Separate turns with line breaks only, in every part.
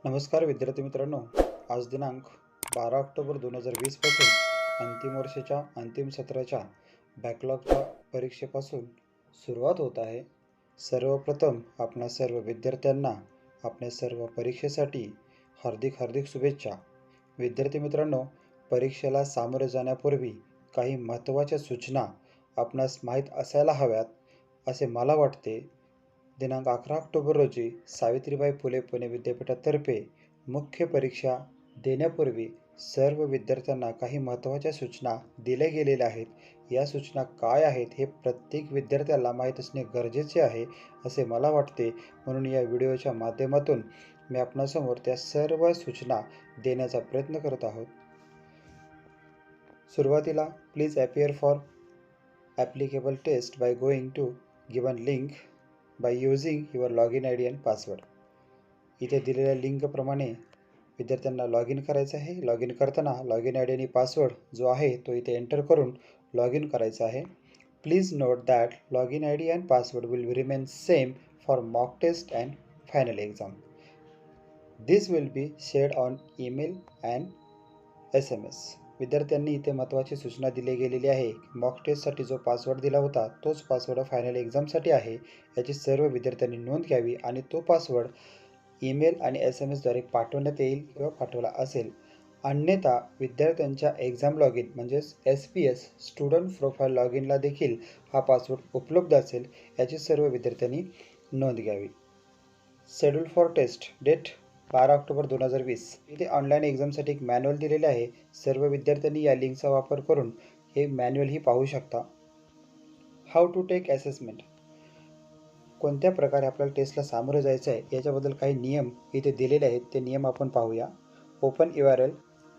नमस्कार विद्यार्थी मित्रांनो. आज दिनांक 12 ऑक्टोबर 2020 पासून अंतिम वर्षाच्या अंतिम सत्राच्या बॅकलॉगच्या परीक्षेपासून सुरुवात होत आहे. सर्वप्रथम आपणा सर्व विद्यार्थ्यांना आपल्या सर्व परीक्षेसाठी हार्दिक हार्दिक शुभेच्छा. विद्यार्थी मित्रांनो, परीक्षेला सामोरे जाण्यापूर्वी काही महत्त्वाच्या सूचना आपणास माहीत असायला हव्यात असे मला वाटते. दिनांक 11 ऑक्टोबर रोजी सावित्रीबाई फुले पुणे विद्यापीठातर्फे मुख्य परीक्षा देण्यापूर्वी सर्व विद्यार्थ्यांना काही महत्त्वाच्या सूचना दिल्या गेलेल्या आहेत. या सूचना काय आहेत हे प्रत्येक विद्यार्थ्याला माहीत असणे गरजेचे आहे असे मला वाटते. म्हणून या व्हिडिओच्या माध्यमातून मी आपणासमोर त्या सर्व सूचना देण्याचा प्रयत्न करत आहोत. सुरुवातीला please appear for applicable test by going to given link by using your log in I D and password. इथे दिलेल्या लिंकप्रमाणे विद्यार्थ्यांना लॉग इन करायचं आहे. लॉग इन करताना लॉग इन आय डी आणि पासवर्ड जो आहे तो इथे एंटर करून लॉग इन करायचा आहे. Please note that log in I D and password will remain same for mock test and final exam. This will be shared on email and SMS. विद्यार्थ्यांनी इथे महत्त्वाची सूचना दिली गेलेली आहे. मॉक टेस्टसाठी जो पासवर्ड दिला होता तोच पासवर्ड फायनल एक्झामसाठी आहे. याची सर्व विद्यार्थ्यांनी नोंद घ्यावी आणि तो पासवर्ड ईमेल आणि SMS द्वारे पाठवण्यात येईल किंवा पाठवला असेल. अन्यथा विद्यार्थ्यांच्या एक्झाम लॉग इन म्हणजेच SPS स्टुडंट प्रोफाईल लॉग इनला देखील हा पासवर्ड उपलब्ध असेल. याची सर्व विद्यार्थ्यांनी नोंद घ्यावी. Schedule for test date 12 October 2020. इथे ऑनलाईन एक्झामसाठी एक मॅन्युअल दिलेले आहे. सर्व विद्यार्थ्यांनी या लिंकचा वापर करून हे मॅन्युअलही पाहू शकता. How to take assessment. कोणत्या प्रकारे आपल्याला टेस्टला सामोरं जायचं आहे याच्याबद्दल काही नियम इथे दिलेले आहेत. ते नियम आपण पाहूया. ओपन URL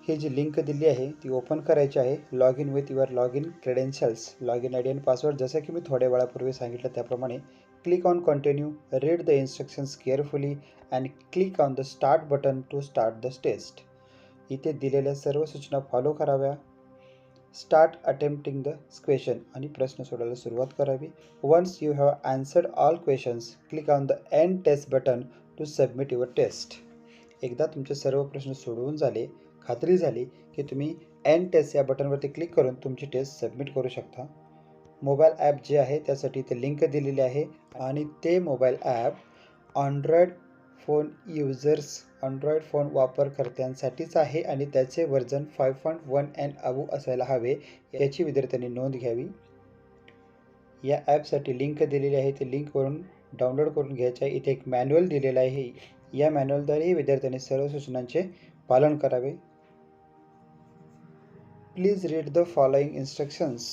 ही जी लिंक दिली आहे ती ओपन करायची आहे. Log in with your log in credentials, log in I D आणि पासवर्ड जसं की मी थोड्या वेळापूर्वी सांगितलं त्याप्रमाणे. Click on continue, read the instructions carefully and click on the start button to start the test. इथे दिलेल्या सर्व सूचना फॉलो कराव्या. स्टार्ट अटेम्प्टिंग द क्वेश्चन आणि प्रश्न सोडवायला सुरुवात करावी. Once you have answered all questions click on the end test button to submit your test. एकदा तुमचे सर्व प्रश्न सोडवून झाले, खात्री झाली की तुम्ही एंड टेस्ट या बटनवरती क्लिक करून तुमची टेस्ट सबमिट करू शकता. मोबाईल ॲप जे आहे त्यासाठी ते लिंक दिलेली आहे आणि ते मोबाईल ॲप अँड्रॉईड फोन वापरकर्त्यांसाठीच आहे आणि त्याचे व्हर्जन 5.1 अँड अबोव्ह असायला हवे याची विद्यार्थ्यांनी नोंद घ्यावी. या ॲपसाठी लिंक दिलेली आहे. ते लिंकवरून डाउनलोड करून घ्यायचं आहे. इथे एक मॅन्युअल दिलेला आहे. या मॅन्युअलद्वारेही विद्यार्थ्यांनी सर्व सूचनांचे पालन करावे. Please read the following instructions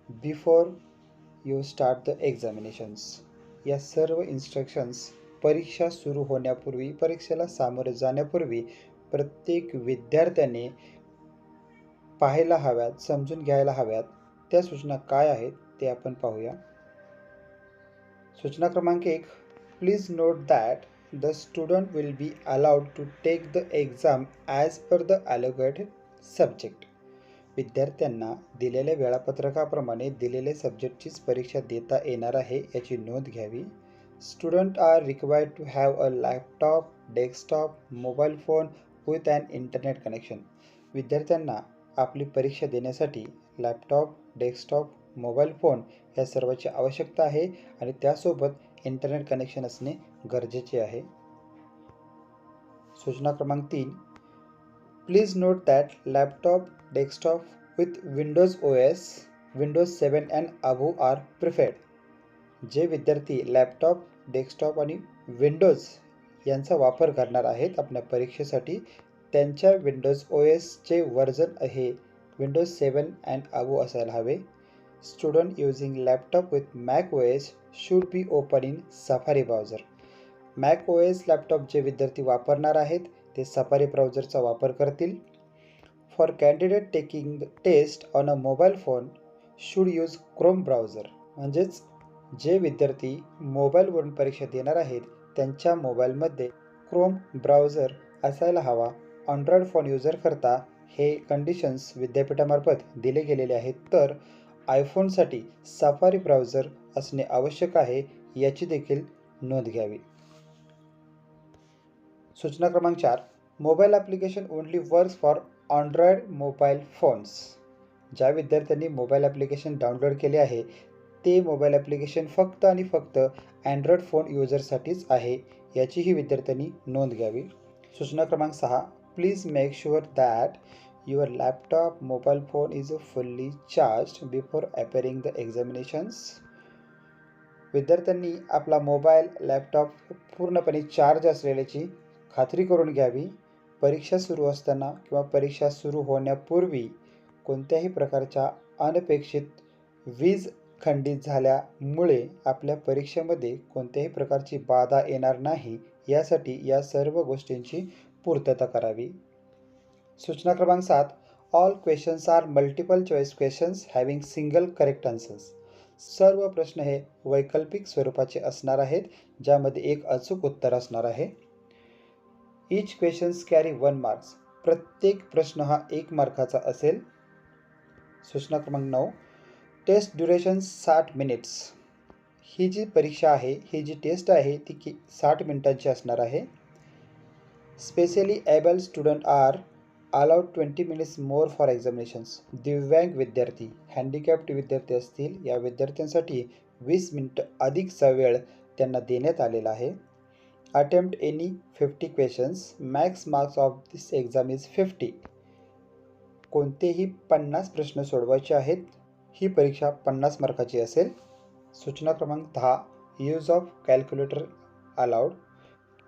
before you start the examinations. या सर्व इन्स्ट्रक्शन्स परीक्षा सुरू होण्यापूर्वी, परीक्षेला सामोरे जाण्यापूर्वी प्रत्येक विद्यार्थ्याने पाहायला हव्यात, समजून घ्यायला हव्यात. त्या सूचना काय आहेत ते आपण पाहूया. सूचना क्रमांक 1. Please note that the student will be allowed to take the exam as per the allocated subject. विद्यार्थ्यांना दिलेल्या वेळापत्रकाप्रमाणे दिलेल्या सब्जेक्टचीच परीक्षा देता येणार आहे याची नोंद घ्यावी. Student are required to have a laptop, desktop, mobile phone with an internet connection. विद्यार्थ्यांना आपली परीक्षा देण्यासाठी लॅपटॉप, डेस्कटॉप, मोबाईल फोन या सर्वांची आवश्यकता आहे आणि त्यासोबत इंटरनेट कनेक्शन असणे गरजेचे आहे. सूचना क्रमांक 3. Please note that laptop, desktop with Windows 7 and above are preferred. जे विद्यार्थी लॅपटॉप, डेस्कटॉप आणि विंडोज यांचा वापर करणार आहेत आपल्या परीक्षेसाठी त्यांच्या OSचे व्हर्जन आहे Windows 7 अँड अबोव्ह असायला हवे. Student using laptop with macOS should be open in Safari browser. macOS laptop जे विद्यार्थी वापरणार आहेत ते सफारी ब्राउझरचा वापर करतील. For candidate taking the test on a mobile phone should use Chrome browser. म्हणजेच जे विद्यार्थी मोबाईलवरून परीक्षा देणार आहेत त्यांच्या मोबाईलमध्ये क्रोम ब्राउझर असायला हवा. अँड्रॉईड फोन युजर करता हे कंडिशन्स विद्यापीठामार्फत दिले गेलेले आहेत, तर आयफोनसाठी सफारी ब्राउझर असणे आवश्यक आहे याची देखील नोंद घ्यावी. सूचना क्रमांक 4, mobile application only works for Android mobile phones. ज्या विद्यार्थ्यांनी मोबाईल ॲप्लिकेशन डाउनलोड केले आहे ते मोबाईल ॲप्लिकेशन फक्त आणि फक्त अँड्रॉइड फोन युजरसाठीच आहे, याचीही विद्यार्थ्यांनी नोंद घ्यावी. सूचना क्रमांक 6, please make sure that your laptop mobile phone is fully charged before अपेअरिंग the examinations. विद्यार्थ्यांनी आपला मोबाईल लॅपटॉप पूर्णपणे चार्ज असलेल्याची खात्री करून घ्यावी. परीक्षा सुरू असताना किंवा परीक्षा सुरू होण्यापूर्वी कोणत्याही प्रकारच्या अनपेक्षित वीज खंडित झाल्यामुळे आपल्या परीक्षेमध्ये कोणत्याही प्रकारची बाधा येणार नाही, यासाठी या सर्व गोष्टींची पूर्तता करावी. सूचना क्रमांक 7, all questions are multiple choice questions having single correct answers. सर्व प्रश्न हे वैकल्पिक स्वरूपाचे असणार आहेत, ज्यामध्ये एक अचूक उत्तर असणार आहे. Each questions carry 1 marks. प्रत्येक प्रश्न हा 1 मार्काचा असेल. सूचना क्रमांक 9, टेस्ट ड्युरेशन 60 मिनिट्स. ही जी परीक्षा आहे, ही जी टेस्ट आहे ती 60 मिनिटांची असणार आहे. Specially able student are allowed 20 minutes more for examinations. दिव्यांग विद्यार्थी, हँडिकॅप्ड विद्यार्थी असतील, या विद्यार्थ्यांसाठी 20 मिनिटं अधिकचा वेळ त्यांना देण्यात आलेला आहे. Attempt any 50 questions. Max marks of this exam is 50. कोणतेही 50 प्रश्न सोडवायचे आहेत. ही परीक्षा 50 मार्काची असेल. सूचना क्रमांक 10, use of calculator allowed.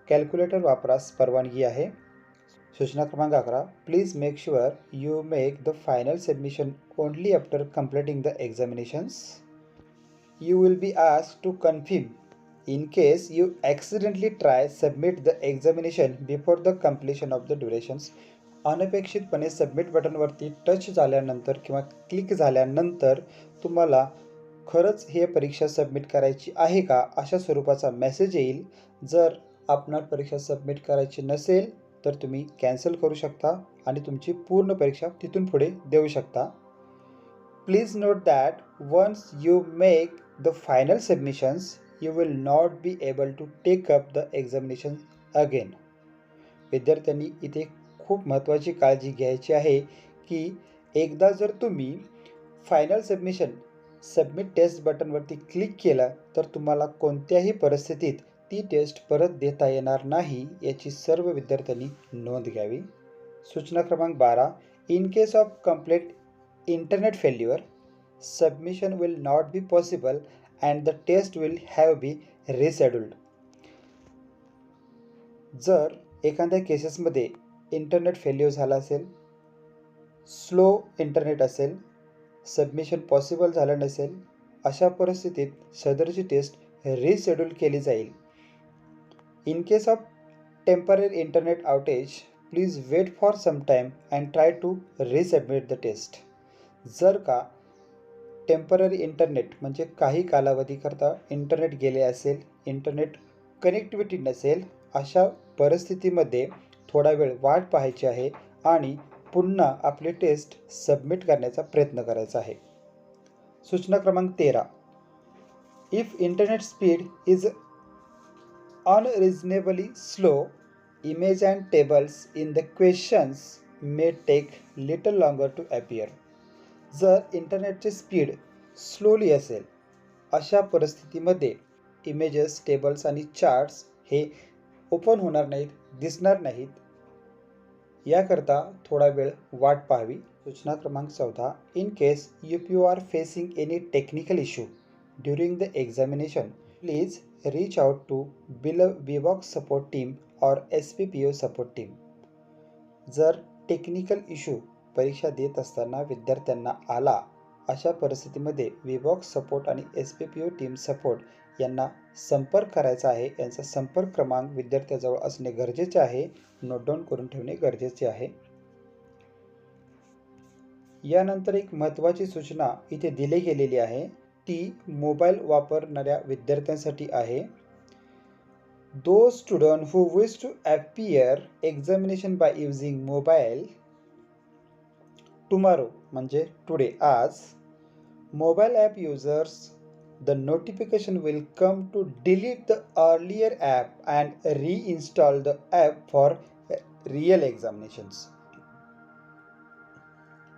Calculator वापरास परवानगी आहे. सूचना क्रमांक 11, please make sure you make the final submission only after completing the examinations. You will be asked to confirm in case you accidentally try submit the examination before the completion of the durations. अनपेक्षितपणे submit बटनवरती touch झाल्यानंतर किंवा click झाल्यानंतर तुम्हाला खरंच हे परीक्षा submit करायची आहे का अशा स्वरूपाचा मेसेज येईल. जर आपणास परीक्षा सबमिट करायची नसेल तर तुम्ही कॅन्सल करू शकता आणि तुमची पूर्ण परीक्षा तिथून पुढे देऊ शकता. Please note that once you make the final submissions you will not be able to take up the examination again. विद्यार्थ्यांनी इथे खूप महत्त्वाची काळजी घ्यायची आहे की एकदा जर तुम्ही फायनल सबमिट टेस्ट बटनवरती क्लिक केला तर तुम्हाला कोणत्याही परिस्थितीत ती टेस्ट परत देता येणार नाही, याची सर्व विद्यार्थ्यांनी नोंद घ्यावी. सूचना क्रमांक 12, in case of complete internet failure submission will not be possible and the test will have be rescheduled. जर एखाद्या केसेसमध्ये इंटरनेट फेल्युअर झाला असेल, स्लो इंटरनेट असेल, सबमिशन पॉसिबल झालं नसेल, अशा परिस्थितीत सदरची टेस्ट रिशेड्यूल केली जाईल. In case of temporary internet outage please wait for some time and try to resubmit the test. जर का टेम्पररी इंटरनेट म्हणजे काही कालावधीकरता इंटरनेट गेले असेल, इंटरनेट कनेक्टिव्हिटी नसेल, अशा परिस्थितीमध्ये थोडा वेळ वाट पाहायची आहे आणि पुन्हा आपली टेस्ट सबमिट करण्याचा प्रयत्न करायचा आहे. सूचना क्रमांक 13, if internet speed is unreasonably slow, image and tables in the questions may take little longer to appear. जर इंटरनेटचे स्पीड स्लोली असेल, अशा परिस्थितीमध्ये इमेजेस, टेबल्स आणि चार्ट्स हे ओपन होणार नाहीत, दिसणार नाहीत. याकरता थोडा वेळ वाट पाहावी. सूचना क्रमांक 14, in case if you are facing any technical issue during the examination please reach out to Wheebox support team और SPPO सपोर्ट टीम. जर टेक्निकल इश्यू परीक्षा देत असताना विद्यार्थ्यांना आला, अशा परिस्थितीमध्ये विबॉक्स सपोर्ट आणि SPPO टीम सपोर्ट यांना संपर्क करायचा आहे. यांचा संपर्क क्रमांक विद्यार्थ्याजवळ असणे गरजेचे आहे, नोट डाऊन करून ठेवणे गरजेचे आहे. यानंतर एक महत्त्वाची सूचना इथे दिली गेलेली आहे, ती मोबाईल वापरणाऱ्या विद्यार्थ्यांसाठी आहे. Those students who wish to appear examination by using mobile tomorrow म्हणजे टुडे आज, mobile app users the notification will come to delete the earlier app and reinstall the app for real examinations.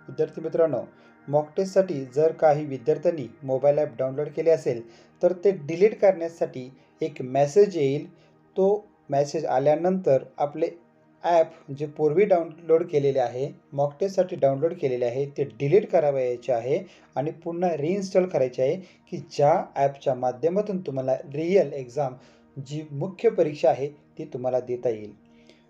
विद्यार्थी मित्रांनो, mock टेस्टसाठी जर काही विद्यार्थ्यांनी mobile app download केले असेल तर ते डिलीट करण्यासाठी एक मेसेज येईल. तो मेसेज आल्यानंतर आपले ॲप जे पूर्वी डाउनलोड केलेले आहे, मॉक टेस्टसाठी डाउनलोड केलेले आहे, ते डिलीट करावयाचे आहे आणि पुन्हा रिइन्स्टॉल करायचे आहे, की ज्या ॲपच्या माध्यमातून तुम्हाला रिअल एक्झाम जी मुख्य परीक्षा आहे ती तुम्हाला देता येईल.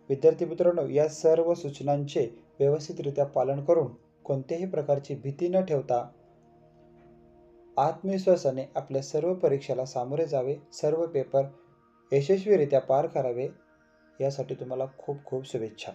विद्यार्थी मित्रांनो, या सर्व सूचनांचे व्यवस्थितरित्या पालन करून कोणत्याही प्रकारची भीती न ठेवता आत्मविश्वासाने आपल्या सर्व परीक्षेला सामोरे जावे, सर्व पेपर यशस्वीरित्या पार करावे, यासाठी तुम्हाला खूप खूप शुभेच्छा.